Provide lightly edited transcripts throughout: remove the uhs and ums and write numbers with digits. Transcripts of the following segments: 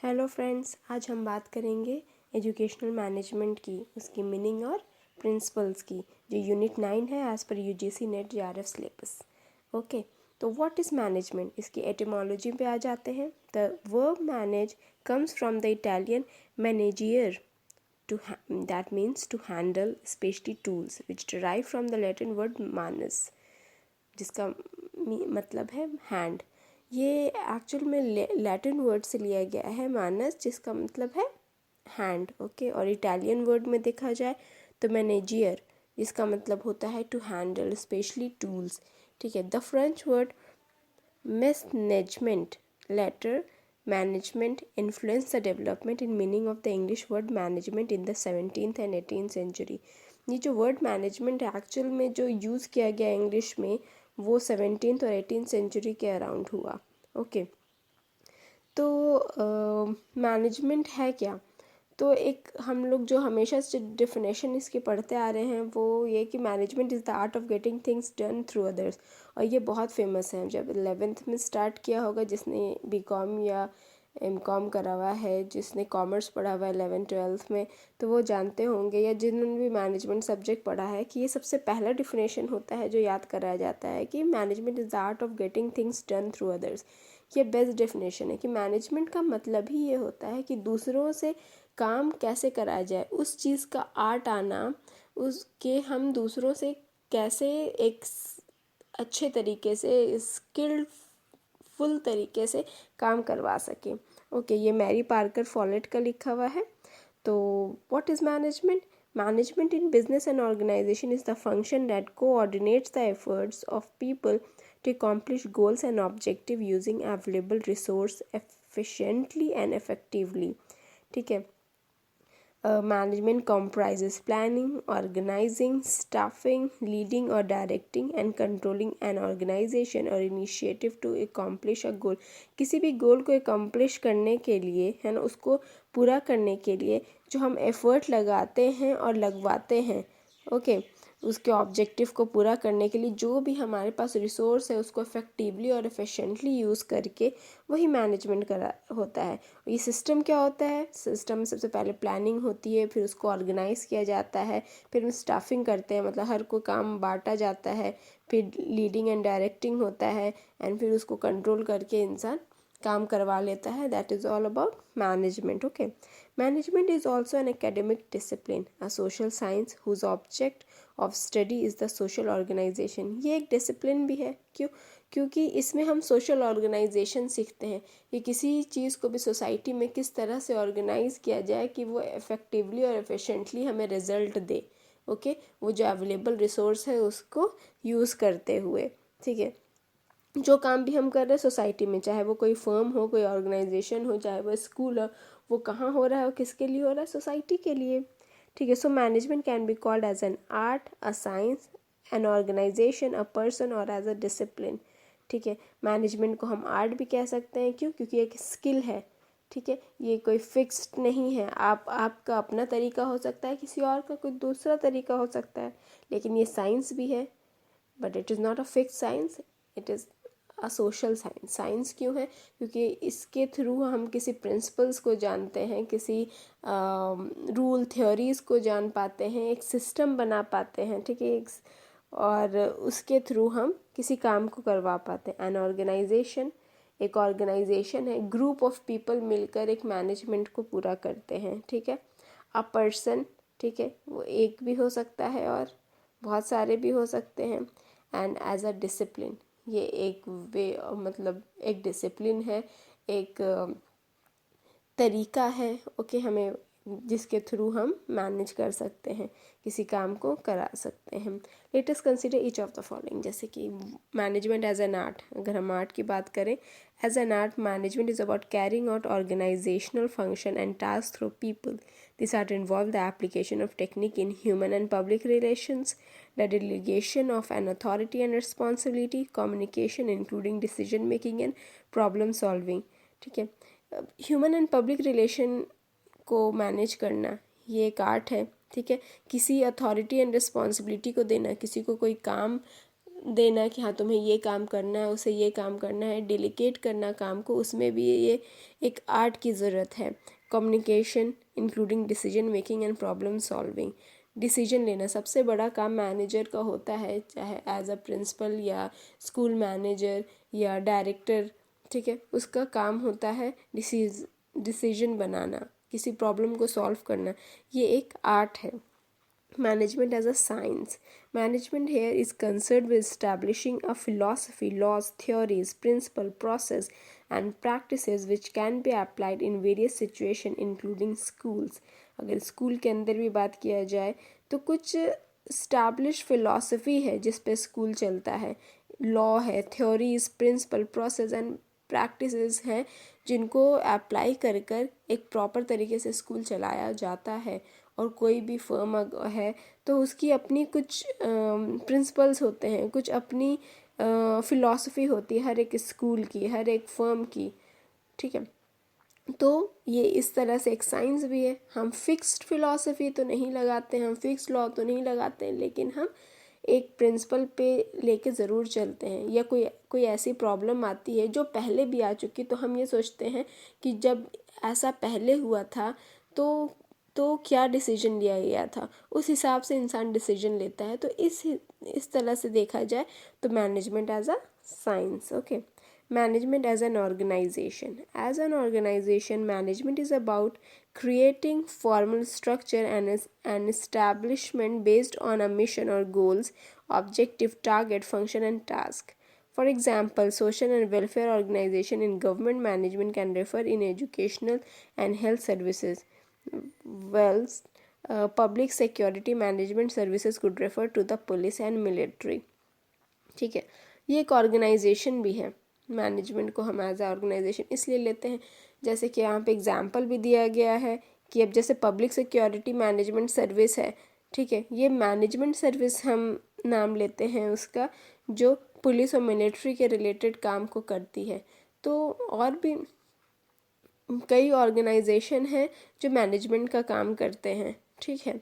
Hello friends, आज हम बात करेंगे एजुकेशनल मैनेजमेंट की, उसकी मीनिंग और प्रिंसिपल्स की, जो यूनिट 9 है as per UGC NET JRF syllabus. Okay, तो व्हाट इज़ मैनेजमेंट, इसकी एटिमोलॉजी पे आ जाते हैं। The verb manage comes from the Italian मैनेजियर that means to handle, especially tools, which derive from the Latin word manus, जिसका मतलब है हैंड। ये एक्चुअल में लैटिन वर्ड से लिया गया है मानस, जिसका मतलब है हैंड। ओके, और इटालियन वर्ड में देखा जाए तो मैनेजियर, जिसका मतलब होता है टू हैंडल, स्पेशली टूल्स। ठीक है, the French word management letter management influenced the development in meaning of the English word management in the 17th and 18th century। ये जो वर्ड मैनेजमेंट है एक्चुअल में जो यूज़ किया गया इंग्लिश में, वो 17th और 18th सेंचुरी के अराउंड हुआ। ओके, तो मैनेजमेंट है क्या? तो एक हम लोग जो हमेशा से डेफिनेशन इसकी पढ़ते आ रहे हैं वो ये कि management is the art of getting things done through others. और ये बहुत फेमस है। जब 11th में स्टार्ट किया होगा, जिसने बीकॉम या एमकॉम करा हुआ है, जिसने कॉमर्स पढ़ा हुआ है 11th-12th में, तो वो जानते होंगे, या जिन्होंने भी मैनेजमेंट सब्जेक्ट पढ़ा है, कि ये सबसे पहला डिफिनेशन होता है जो याद कराया जाता है कि management is the art of getting things done through others. ये बेस्ट डेफिनेशन है कि मैनेजमेंट का मतलब ही ये होता है कि दूसरों से काम कैसे कराया जाए, उस चीज़ का आर्ट आना, उसके हम दूसरों से कैसे एक अच्छे तरीके से, स्किलफुल तरीके से काम करवा सकें। ओके, ये मैरी पार्कर फॉलेट का लिखा हुआ है। तो what is management? Management in business and organization is the function that coordinates the efforts of people to accomplish goals and objectives using available resource efficiently and effectively। ठीक है, management comprises planning, organizing, staffing, leading or directing and controlling an organization or initiative to accomplish a goal। किसी भी गोल को accomplish करने के लिए, है ना, उसको पूरा करने के लिए जो हम एफर्ट लगाते हैं और लगवाते हैं, ओके, उसके ऑब्जेक्टिव को पूरा करने के लिए जो भी हमारे पास रिसोर्स है उसको इफ़ेक्टिवली और एफिशिएंटली यूज़ करके, वही मैनेजमेंट करा होता है। ये सिस्टम क्या होता है? सिस्टम में सबसे पहले प्लानिंग होती है, फिर उसको ऑर्गेनाइज़ किया जाता है, फिर हम स्टाफिंग करते हैं, मतलब हर को काम बांटा जाता है, फिर लीडिंग एंड डायरेक्टिंग होता है, एंड फिर उसको कंट्रोल करके इंसान काम करवा लेता है। That is all about management. Okay, management is also an academic discipline, a social science whose object of study is the social organisation. ये एक डिसिप्लिन भी है। क्यों? क्योंकि इसमें हम सोशल ऑर्गेनाइजेशन सीखते हैं कि किसी चीज़ को भी सोसाइटी में किस तरह से ऑर्गेनाइज़ किया जाए कि वो इफ़ेक्टिवली और एफिशिएंटली हमें रिजल्ट दे। ओके, वो जो अवेलेबल रिसोर्स है उसको यूज़ करते हुए। ठीक है, जो काम भी हम कर रहे हैं सोसाइटी में, चाहे वो कोई फर्म हो, कोई ऑर्गेनाइजेशन हो, चाहे वो स्कूल हो, वो कहाँ हो रहा है और किसके लिए हो रहा है? सोसाइटी के लिए। ठीक है, so management can be called as an art, a science, an organisation, a person और एज अ डिसिप्लिन। ठीक है, मैनेजमेंट को हम आर्ट भी कह सकते हैं। क्यों? क्योंकि एक स्किल है। ठीक है, ये कोई फिक्स्ड नहीं है। आपका अपना तरीका हो सकता है, किसी और का कोई दूसरा तरीका हो सकता है, लेकिन ये साइंस भी है, but it is not a fix science, it is a social science. Science क्यों है? क्योंकि इसके थ्रू हम किसी प्रिंसिपल्स को जानते हैं, किसी रूल थ्योरीज़ को जान पाते हैं, एक सिस्टम बना पाते हैं। ठीक है, और उसके थ्रू हम किसी काम को करवा पाते हैं। एन ऑर्गेनाइजेशन, एक ऑर्गेनाइजेशन है, ग्रुप ऑफ पीपल मिलकर एक मैनेजमेंट को पूरा करते हैं। ठीक है, अ पर्सन, ठीक है, वो एक भी हो सकता है और बहुत सारे भी हो सकते हैं। एंड एज अ डिसिप्लिन, ये एक वे, मतलब एक डिसिप्लिन है, एक तरीका है, ओके, हमें जिसके थ्रू हम मैनेज कर सकते हैं, किसी काम को करा सकते हैं। Let us consider each of the following. जैसे कि मैनेजमेंट एज एन आर्ट, अगर हम आर्ट की बात करें, as an art management is about carrying out organisational function and task through people. This art involve the application of technique in human and public relations, the delegation of an authority and responsibility, communication including decision making and problem solving। ठीक है, human and public relation को manage करना ये एक art है। ठीक है, किसी अथॉरिटी एंड रिस्पॉन्सिबिलिटी को देना, किसी को कोई काम देना कि हाँ तुम्हें ये काम करना है, उसे ये काम करना है, डेलीकेट करना काम को, उसमें भी ये एक आर्ट की ज़रूरत है। Communication including decision making and problem solving. Decision लेना सबसे बड़ा काम मैनेजर का होता है, चाहे एज अ प्रिंसिपल या स्कूल मैनेजर या डायरेक्टर, ठीक है, उसका काम होता है डिसीजन बनाना, किसी प्रॉब्लम को सॉल्व करना। ये एक आर्ट है। Management as a science. Management here is concerned with establishing a philosophy, laws, theories, principle, process, and practices which can be applied in various situations, including schools. अगर school के अंदर भी बात किया जाए तो कुछ established philosophy है जिस पे स्कूल चलता है, लॉ है, theories, principle, process and practices हैं जिनको अप्लाई कर कर एक प्रॉपर तरीके से स्कूल चलाया जाता है। और कोई भी फर्म है तो उसकी अपनी कुछ प्रिंसिपल्स होते हैं, कुछ अपनी फिलॉसफी होती है हर एक स्कूल की, हर एक फर्म की, ठीक है। तो ये इस तरह से एक साइंस भी है। हम फिक्स्ड फिलॉसफी तो नहीं लगाते हैं, हम फिक्स्ड लॉ तो नहीं लगाते हैं, लेकिन हम एक प्रिंसिपल पे लेके ज़रूर चलते हैं। या कोई ऐसी प्रॉब्लम आती है जो पहले भी आ चुकी, तो हम ये सोचते हैं कि जब ऐसा पहले हुआ था तो क्या डिसीजन लिया गया था, उस हिसाब से इंसान डिसीजन लेता है। तो इस तरह से देखा जाए तो management as a science. Okay, management as an organization. As an organization, management is about creating formal structure and an establishment based on a mission or goals, objective, target, function, and task. For example, social and welfare organization in government management can refer in educational and health services. Well, public security management services could refer to the police and military. ठीक है, ये एक organisation भी है। Management को हम as a organisation इसलिए लेते हैं, जैसे कि यहाँ पे एग्जांपल भी दिया गया है कि अब जैसे पब्लिक सिक्योरिटी मैनेजमेंट सर्विस है, ठीक है, ये मैनेजमेंट सर्विस हम नाम लेते हैं उसका, जो पुलिस और मिलिट्री के रिलेटेड काम को करती है। तो और भी कई ऑर्गेनाइजेशन हैं जो मैनेजमेंट का काम करते हैं, ठीक है।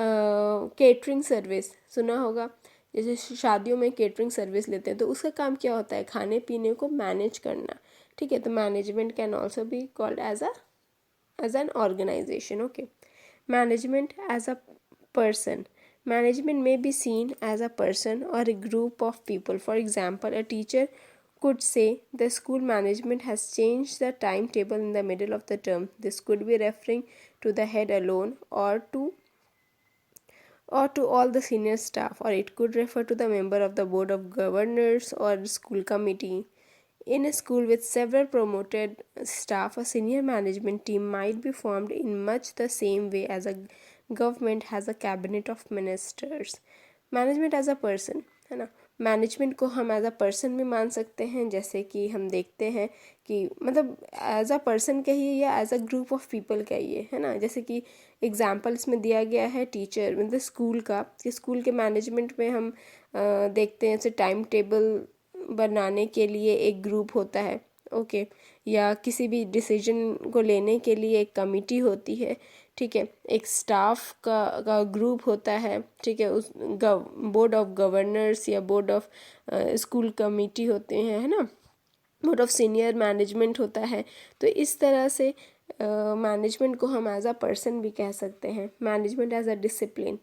केटरिंग सर्विस सुना होगा, जैसे शादियों में केटरिंग सर्विस लेते हैं तो उसका काम क्या होता है, खाने पीने को मैनेज करना, ठीक है। तो management can also be called as an organisation. Okay, management as a person. Management may be seen as a person or a group of people. For example, a teacher could say the school management has changed the timetable in the middle of the term. This could be referring to the head alone or to all the senior staff, or it could refer to the member of the board of governors or school committee. In a school with several promoted staff, a senior management team might be formed in much the same way as a government has a cabinet of ministers. Management as a person है ना, management को हम as a person भी मान सकते हैं, जैसे कि हम देखते हैं कि मतलब एज अ पर्सन कहिए या as a group of people कहिए, है ना। जैसे कि एग्जाम्पल इसमें दिया गया है टीचर मतलब स्कूल का, कि स्कूल के मैनेजमेंट में हम देखते हैं जैसे टाइम टेबल बनाने के लिए एक ग्रुप होता है, ओके, या किसी भी डिसीजन को लेने के लिए एक कमिटी होती है, ठीक है, एक स्टाफ का ग्रुप होता है, ठीक है, उस बोर्ड ऑफ गवर्नर्स या बोर्ड ऑफ स्कूल कमिटी होते हैं, है ना, बोर्ड ऑफ सीनियर मैनेजमेंट होता है। तो इस तरह से मैनेजमेंट को हम एज अ पर्सन भी कह सकते हैं, management as a discipline.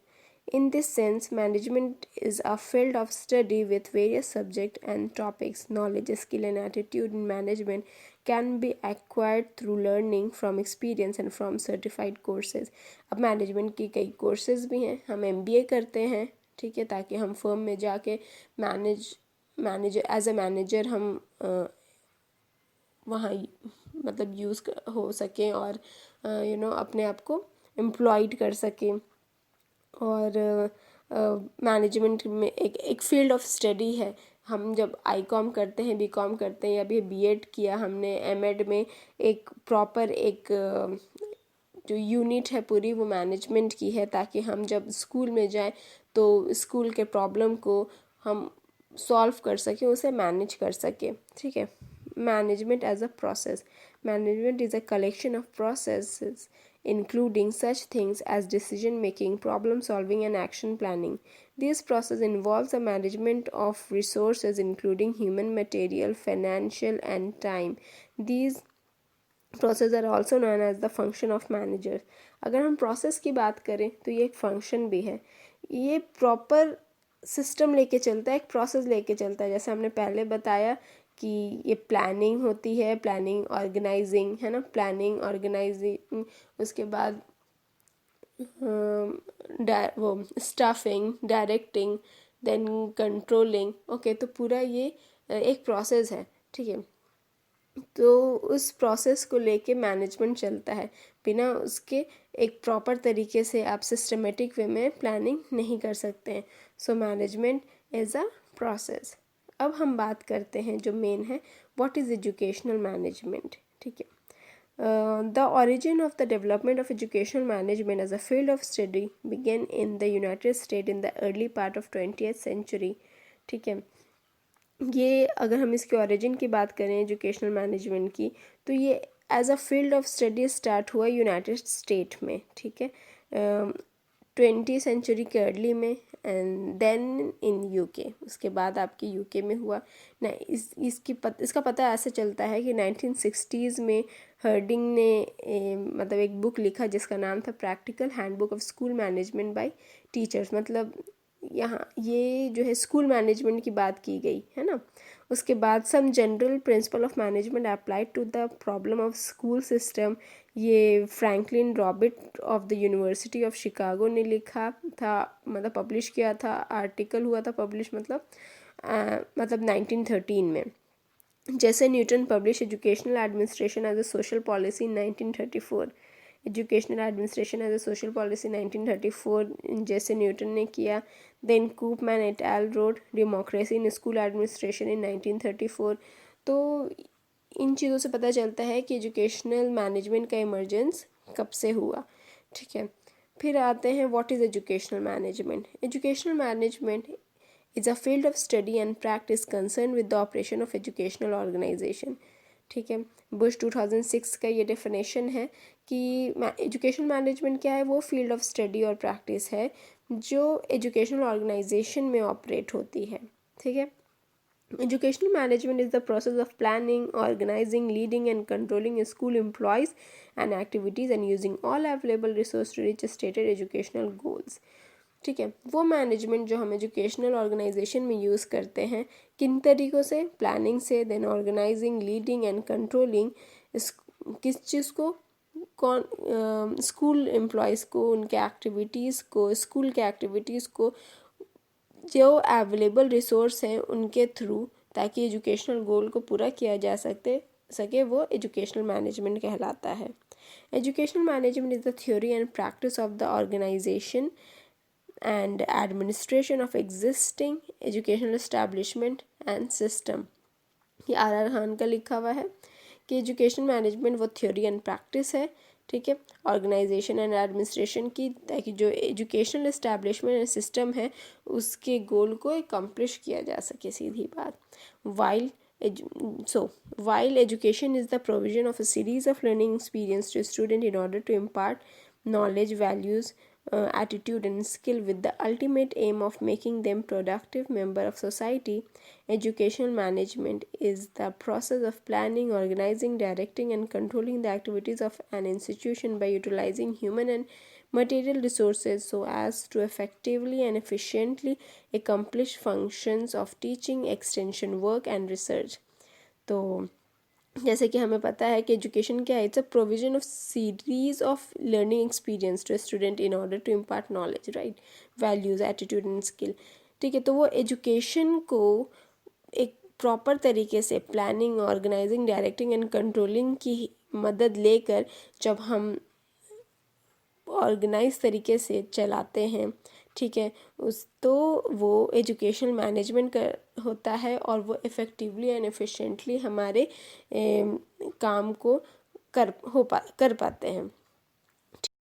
In this sense, management is a field of study with various subjects and topics. Knowledge, skill, and attitude in management can be acquired through learning from experience and from certified courses. अब management की कई courses भी हैं, हम MBA करते हैं, ठीक है, ताकि हम फर्म में जाके मैनेजर एज अ मैनेजर हम वहाँ मतलब यूज़ हो सकें और अपने आप को एम्प्लॉयड कर सकें। और मैनेजमेंट में एक फील्ड ऑफ स्टडी है। हम जब ICOM करते हैं, BCOM करते हैं या भी B.Ed किया हमने, M.Ed में एक प्रॉपर एक जो यूनिट है पूरी वो मैनेजमेंट की है, ताकि हम जब स्कूल में जाएं तो स्कूल के प्रॉब्लम को हम सॉल्व कर सकें, उसे मैनेज कर सकें, ठीक है। Management as a process. Management is a collection of processes including such things as decision making, problem solving, and action planning. This process involves the management of resources including human, material, financial, and time. These process are also known as the function of manager. अगर हम process की बात करें तो ये एक function भी है. ये proper system लेके चलता है, एक process लेके चलता है. जैसे हमने पहले बताया कि ये planning होती है, planning organizing है ना, planning organizing, उसके बाद वो staffing, directing, then controlling. Okay, तो पूरा ये एक प्रोसेस है. ठीक है, तो उस प्रोसेस को लेके मैनेजमेंट चलता है. बिना उसके एक प्रॉपर तरीके से आप सिस्टमेटिक वे में प्लानिंग नहीं कर सकते हैं. So management is a process. अब हम बात करते हैं जो मेन है, व्हाट इज़ एजुकेशनल मैनेजमेंट. ठीक है, the origin of the development of educational management as a field of study began in the United States in the early part of 20th century. ठीक है, ये अगर हम इसके ओरिजिन की बात करें एजुकेशनल मैनेजमेंट की, तो ये as a field of study start हुआ यूनाइटेड स्टेट में. ठीक है, 20th सेंचुरी के अर्ली में, एंड देन इन यूके. उसके बाद आपके यूके में हुआ ना. इसका पता ऐसे चलता है कि 1960s में हर्डिंग ने मतलब एक बुक लिखा जिसका नाम था practical handbook of school management by teachers. मतलब यहाँ ये जो है स्कूल मैनेजमेंट की बात की गई है ना. उसके बाद some general principle of management applied to the problem of school system. ये Franklin Bobbitt of the University of Chicago ने लिखा था, मतलब पब्लिश किया था, आर्टिकल हुआ था पब्लिश, मतलब 1913 में. जैसे Newton publish educational administration as a social policy in 1934. Educational administration as a social policy 1934 जैसे न्यूटन ने किया. Then Koopman et al road democracy in school administration in 1934. तो इन चीज़ों से पता चलता है कि एजुकेशनल मैनेजमेंट का इमर्जेंस कब से हुआ. ठीक है, फिर आते हैं what is educational management. Educational management is a field of study and practice concerned with the operation of educational organization. ठीक है, बुश 2006 का ये डेफिनेशन है कि एजुकेशनल मैनेजमेंट क्या है, वो फील्ड ऑफ स्टडी और प्रैक्टिस है जो एजुकेशनल ऑर्गेनाइजेशन में ऑपरेट होती है. ठीक है, educational management is the process of planning, organizing, leading and controlling school employees and activities and using all available resources to reach stated educational goals. ठीक है, वो मैनेजमेंट जो हम एजुकेशनल ऑर्गेनाइजेशन में यूज़ करते हैं, किन तरीक़ों से, प्लानिंग से, then organising, leading and controlling. किस चीज़ को, कौन स्कूल एम्प्लॉयज़ को, उनके एक्टिविटीज़ को, स्कूल के एक्टिविटीज़ को, जो अवेलेबल रिसोर्स हैं उनके थ्रू, ताकि एजुकेशनल गोल को पूरा किया जा सके वो एजुकेशनल मैनेजमेंट कहलाता है. Educational management is the theory and practice of the organisation and administration of existing educational establishment and system. ये आर खान का लिखा हुआ है कि एजुकेशन मैनेजमेंट वो थ्योरी एंड प्रैक्टिस है. ठीक है, ऑर्गेनाइजेशन एंड एडमिनिस्ट्रेशन की, ताकि जो एजुकेशनल एस्टैब्लिशमेंट एंड सिस्टम है उसके गोल को एकम्प्लिश किया जा सके. सीधी बात. while education is the provision of a series of learning experience to a student in order to impart knowledge, values, attitude and skill with the ultimate aim of making them productive member of society, educational management is the process of planning, organizing, directing and controlling the activities of an institution by utilizing human and material resources so as to effectively and efficiently accomplish functions of teaching, extension work and research. तो जैसे कि हमें पता है कि education क्या है, it's a provision of series of learning experience to student in order to impart knowledge, right, values, attitude and skill. ठीक है, तो वो एजुकेशन को एक प्रॉपर तरीके से planning, organising, directing and controlling की मदद लेकर जब हम ऑर्गेनाइज तरीके से चलाते हैं, ठीक है, तो वो एजुकेशनल मैनेजमेंट का होता है और वो इफ़ेक्टिवली एंड एफिशिएंटली हमारे काम को कर पाते हैं.